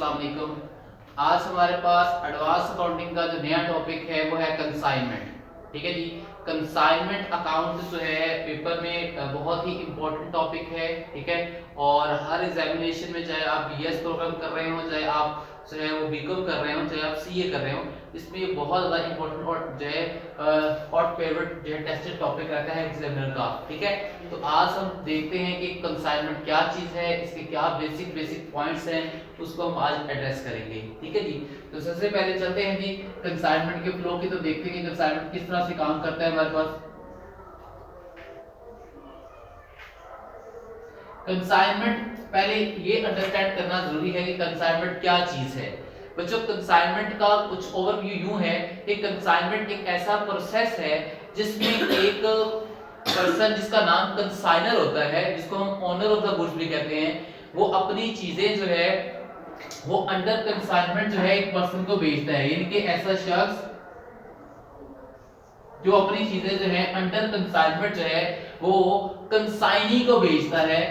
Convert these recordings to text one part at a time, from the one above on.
अस्सलाम वालेकुम। आज हमारे पास एडवांस अकाउंटिंग का जो नया टॉपिक है वो है कंसाइनमेंट। ठीक है जी। कंसाइनमेंट अकाउंट जो है पेपर में बहुत ही इंपॉर्टेंट टॉपिक है। ठीक है। और हर एग्जामिनेशन में चाहे आप बीएस प्रोग्राम कर रहे हो, चाहे आप जो है वो बीकॉम कर रहे हो, चाहे आप सीए कर रहे हो, इसमें ये बहुत ज़्यादा इंपॉर्टेंट और जो है हॉट फेवरेट जो है टेस्टेड टॉपिक रहता है एग्जामिनर का। ठीक है। तो आज हम देखते हैं कि कंसाइनमेंट क्या चीज़ है, इसके क्या बेसिक पॉइंट्स हैं, उसको हम आज एड्रेस करेंगे। ठीक है जी। तो सबसे पहले चलते हैं जी कंसाइनमेंट के फ्लो की, तो देखते हैं कि कंसाइनमेंट किस तरह से काम करता है हमारे पास। कंसाइनमेंट पहले ये अंडरस्टैंड करना जरूरी है कि कंसाइनमेंट क्या चीज है। बच्चों, कंसाइनमेंट का कुछ ओवरव्यू यूं है कि कंसाइनमेंट एक ऐसा प्रोसेस है जिसमें एक पर्सन जिसका नाम कंसाइनर होता है, जिसको हम ओनर ऑफ द गुड्स भी कहते हैं, वो अपनी चीजें जो है वो अंडर कंसाइनमेंट जो है एक पर्सन को बेचता है। यानी कि ऐसा शख्स जो अपनी चीजें जो है अंडर कंसाइनमेंट जो है वो कंसाइनी को बेचता है।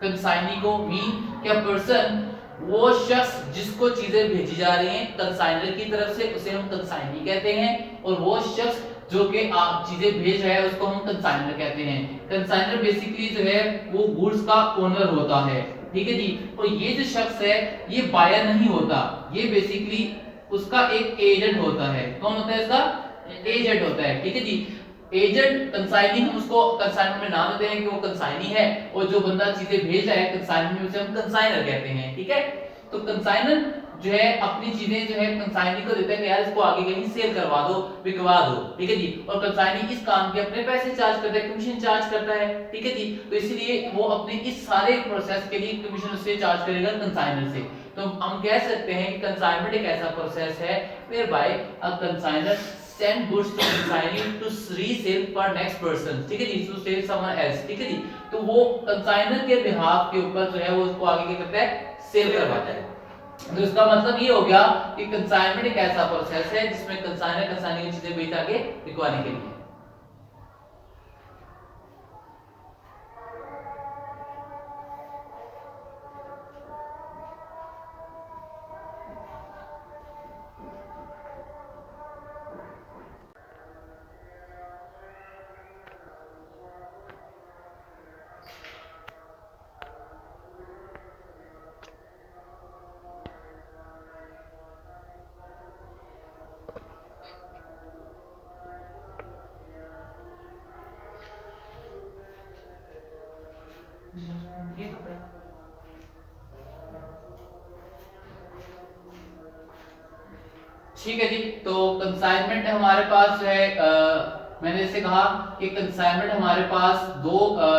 कंसाइनी को मीन क्या पर्सन, वो शख्स जिसको चीजें भेजी जा रही हैं कंसाइनर की तरफ से, उसे हम कंसाइनी कहते हैं। और वो शख्स जो कि आप चीजें भेज रहा है उसको हम कंसाइनर कहते हैं। कंसाइनर बेसिकली जो है वो गुड्स का ओनर होता है। ठीक है जी। और ये जो शख्स है ये बायर नहीं होता, ये बेसिकली उसका एक एजेंट होता है। कौन होता है इसका? एजेंट होता है। ठीक है जी। एजेंट कंसाइनी, हम उसको कंसाइनर में नाम देते हैं कि वो कंसाइनी है, और जो बंदा चीजें भेज रहा है कंसाइनर में उसे हम कंसाइनर कहते हैं। ठीक है। तो कंसाइनर जो है अपनी चीजें जो है कंसाइनी को देता है कि यार इसको आगे कहीं सेल करवा दो, बिकवा दो। ठीक है जी। और कंसाइनी इस काम के अपने पैसे चार्ज करता है, कमीशन चार्ज करता है। ठीक है जी। तो इसलिए वो अपने इस सारे प्रोसेस के लिए कमीशन उससे चार्ज करेगा कंसाइनर से। तो हम कह सकते हैं कि कंसाइनमेंट एक ऐसा प्रोसेस है whereby a consignor send goods to consignee to resell for next person। ठीक है जी। to sell someone else। ठीक है जी। तो वो कंसाइनर के बिहाफ के ऊपर जो है वो उसको आगे क्या करता है, सेल करवाता है। तो इसका मतलब ये हो गया कि कंसाइनमेंट एक ऐसा प्रोसेस है जिसमें कंसाइनर कंसाइनी की चीजें बेच आगे बिकवाने के लिए। ठीक है जी। तो कंसाइनमेंट हमारे पास जो है मैंने जैसे कहा कि कंसाइनमेंट हमारे पास दो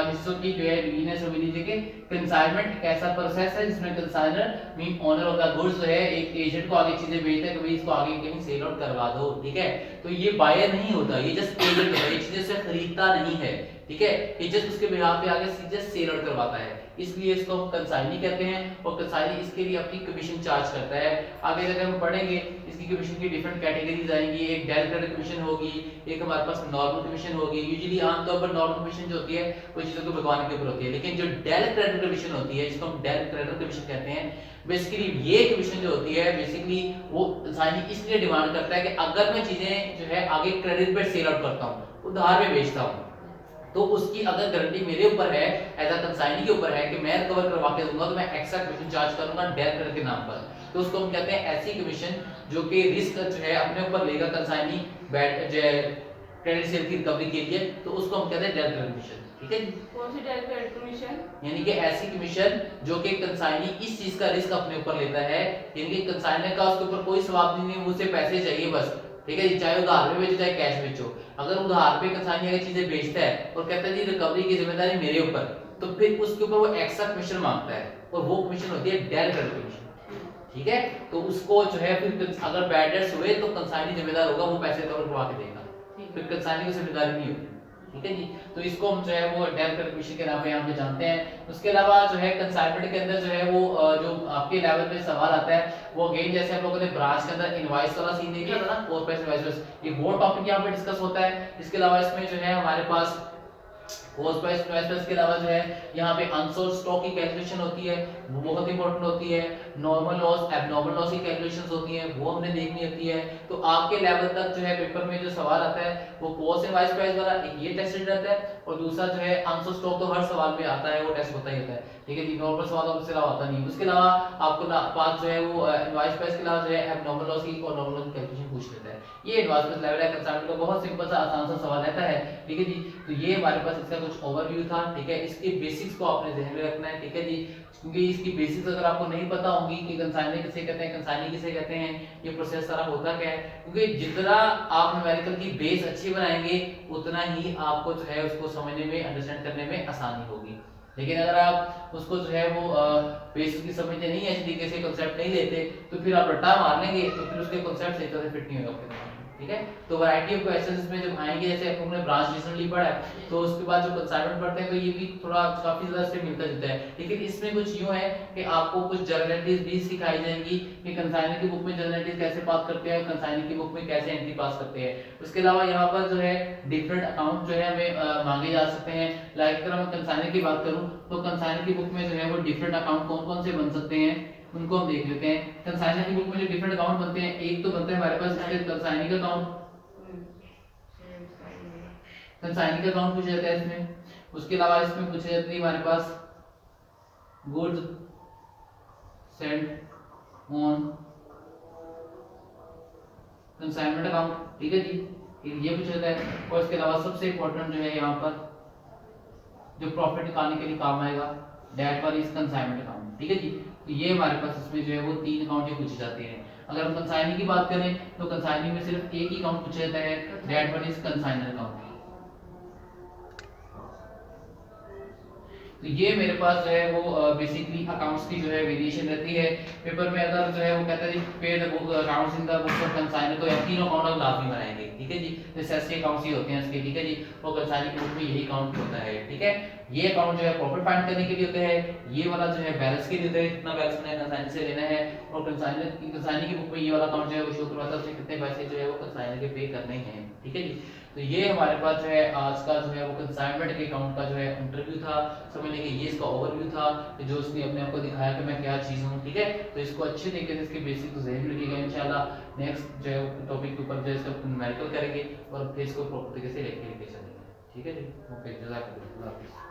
हिस्सों की जो है डिवीजन समझ लीजिए कि कंसाइनमेंट एक ऐसा प्रोसेस है जिसमें consignor mean owner of the goods जो है एक एजेंट को आगे चीजें भेजता है कि भाई इसको आगे कहीं सेल आउट करवा दो। ठीक है। तो ये बायर नहीं होता, ये जस्ट एजेंट है, ये चीजें से खरीदता नहीं है। ठीक है। ये जस्ट उसके बिहाफ पे आगे सीधे सेल आउट करवाता है, इसलिए इसको हम कंसाइनी कहते हैं। और कंसाइनी इसके लिए अपनी कमीशन चार्ज करता है। आगे जब हम पढ़ेंगे इसकी कमीशन की डिफरेंट कैटेगरीज आएंगी। एक डायरेक्ट क्रेडिट कमीशन होगी, एक हमारे पास नॉर्मल कमीशन होगी। यूजुअली आमतौर पर नॉर्मल कमीशन जो होती है वो चीजों को बिकवाने के ऊपर होती है, लेकिन जो डायरेक्ट क्रेडिट कमीशन होती है जिसको हम डायरेक्ट क्रेडिट कमीशन कहते हैं, बेसिकली ये कमीशन जो होती है बेसिकली वो कंसाइनी इसलिए डिमांड करता है कि अगर मैं चीजें जो है आगे क्रेडिट पे सेल आउट करता हूँ, उधार पे बेचता हूँ, तो उसकी अगर गारंटी मेरे ऊपर है, एज अ कंसाइनी के ऊपर है कि मैं रिकवर करवा के दूंगा, तो मैं एक्स्ट्रा कमीशन चार्ज करूंगा डायरेक्ट क्रेडिट के नाम पर। तो उसको हम कहते हैं ऐसी कमीशन जो कि रिस्क जो है अपने ऊपर लेगा कंसाइनी जो है क्रेडिट सेल की रिकवरी के लिए, तो उसको हम कहते हैं डायरेक्ट क्रेडिट कमीशन। ठीक है। कौन सी डायरेक्ट क्रेडिट कमीशन? यानी कि ऐसी कमीशन जो कि कंसाइनी इस चीज का रिस्क अपने ऊपर लेता है, यानी कि कंसाइनर का उसके ऊपर कोई सवाब नहीं है, मुझसे पैसे चाहिए बस। ठीक है जी। चाहे उधार पे बेचो चाहे कैश बेचो, अगर उधार पे कंसाइनी अगर चीजें बेचता है और कहता है जी रिकवरी की जिम्मेदारी मेरे ऊपर, तो फिर उसके ऊपर वो एक्स्ट्रा कमीशन मांगता है, और वो कमीशन होती है डायरेक्ट क्रेडिट कमीशन। ठीक है। तो उसको जो है फिर अगर बैड डेट्स हुए तो कंसाइनी जिम्मेदार होगा, वो पैसे तो करवा के देगा, फिर कंसाइनी की जिम्मेदारी नहीं होती। ठीक है जी। तो इसको हम जो है वो डायरेक्ट क्रेडिट कमीशन के नाम पे यहाँ पे जानते हैं। उसके अलावा जो है कंसाइनमेंट के अंदर जो है वो जो आपके लेवल पे सवाल आता है वो अगेन जैसे हम लोगों ने ब्रांच के अंदर इनवॉइस वाला सीन देखा था ना, और पैसे इनवॉइस, ये वो टॉपिक यहाँ पे डिस्कस होता है। इसके अलावा इसमें जो है हमारे पास कॉस्ट प्राइस प्राइस प्राइस के अलावा जो है यहाँ पे अनसोल्ड स्टॉक की कैलकुलेशन होती है, वो बहुत इंपॉर्टेंट होती है। नॉर्मल लॉस एबनॉर्मल लॉस की कैलकुलेशंस होती हैं, वो हमने देखनी होती है। तो आपके लेवल तक जो है पेपर में जो सवाल आता है वो कॉस्ट एंड वाइज प्राइस वाला एक ये टेस्टेड रहता है, और दूसरा जो है अनसोल्ड स्टॉक तो हर सवाल में आता है, वो टेस्ट होता ही होता है, ठीक है जी। नॉर्मल सवालों से अलावा आता नहीं। उसके अलावा आपको पास जो है वो इनवॉइस प्राइस के अलावा जो है एबनॉर्मल लॉस की और नॉर्मल लॉस की कैलकुलेशन पूछ लेता है। ये इनवॉइस प्राइस लेवल है, कंसाइनमेंट का बहुत सिंपल सा आसान सा सवाल रहता है, ठीक है जी। तो ये हमारे पास इसका कुछ ओवरव्यू था, ठीक है। इसके बेसिक्स को आपने ध्यान में रखना है, ठीक है जी, क्योंकि इसकी बेसिक्स अगर आपको नहीं पता होंगी कि कंसाइनर किसे कहते हैं, कंसाइनी किसे कहते हैं, ये प्रोसेस सारा होता क्या है, क्योंकि जितना आप न्यूमेरिकल की बेस अच्छी बनाएंगे उतना ही आपको जो है उसको समझने में अंडरस्टैंड करने में आसानी होगी। लेकिन अगर आप उसको जो है वो बेसिक की समझते नहीं है, इस तरीके से कांसेप्ट नहीं लेते, तो फिर आप रट्टा मार लेंगे, तो फिर उसके कांसेप्ट सही तरह से फिट नहीं होगा आपके दिमाग में, ठीक है। तो वैरायटी ऑफ क्वेश्चंस में जब आएंगे, जैसे अपन ने ब्रांच रिसेंटली पढ़ा है, तो उसके बाद जो कंसाइनमेंट पढ़ते हैं तो ये भी थोड़ा काफी ज्यादा से मिलता जुलता है, लेकिन इसमें कुछ यूं है कि आपको कुछ जनरलिटीज भी सिखाई जाएंगी कि कंसाइनर की बुक में जनरलिटीज कैसे पास करते हैं, कंसाइनर की बुक में कैसे एंट्री पास करते हैं। उसके अलावा यहाँ पर जो है डिफरेंट अकाउंट जो है हमें मांगे जा सकते हैं। लाइक अगर मैं कंसाइनर की बात करूं तो कंसाइनर की बुक में जो है वो डिफरेंट अकाउंट कौन कौन से बन सकते हैं उनको हम देख लेते हैं। कंसाइनर की बुक में जो डिफरेंट अकाउंट बनते हैं, एक तो बनता है हमारे पास कंसाइनिंग अकाउंट, कंसाइनिंग अकाउंट पूछा जाता है इसमें। उसके अलावा इसमें पूछा जाती है हमारे पास goods sent on consignment account, ठीक है जी, ये पूछा जाता है। और इसके अलावा सबसे इंपॉर्टेंट जो है यहाँ पर जो प्रॉफिट निकालने के लिए काम आएगा, that one is consignment account, ठीक है जी। तो ये हमारे पास इसमें जो है वो तीन अकाउंट ही पूछे जाते हैं। अगर हम कंसाइनिंग की बात करें तो कंसाइनिंग में सिर्फ एक ही अकाउंट पूछा जाता है, that one is consignor account. तो ये मेरे पास जो है वो बेसिकली अकाउंट्स की जो है वेरिएशन रहती है पेपर में। अगर जो है वो कहता है जी paid accounts in the books of consignor, तो ये तीनों अकाउंट हम लाजमी बनाएंगे, ठीक है जी। जैसे ऐसे अकाउंट्स ही होते हैं इसके, ठीक है जी, और कंसाइनर की बुक में यही अकाउंट होता है, ठीक है। ये अकाउंट जो है प्रॉफिट फाइंड करने के लिए होते हैं, ये वाला जो है बैलेंस के लिए होता है, कितना बैलेंस मैंने कंसाइनर से लेना है, और कंसाइनर की बुक में ये वाला अकाउंट जो है वो शो करवाता है उसमें कितने पैसे जो है वो कंसाइनर के पे करने हैं, ठीक है जी। तो ये हमारे पास जो है आज का जो है वो कंसाइनमेंट के अकाउंट का जो है इंटरव्यू था, समझने के ये इसका ओवरव्यू था कि जो उसने अपने आप को दिखाया कि मैं क्या चीज़ हूँ, ठीक है। तो इसको अच्छे तरीके से इसके बेसिक को ज़हन में रखिएगा, इंशाल्लाह नेक्स्ट जो है टॉपिक के ऊपर जो है इसका न्यूमेरिकल करेंगे और फिर इसको प्रॉपर तरीके से लेके चलेंगे, ठीक है जी। ओके, जज़ाकल्लाह।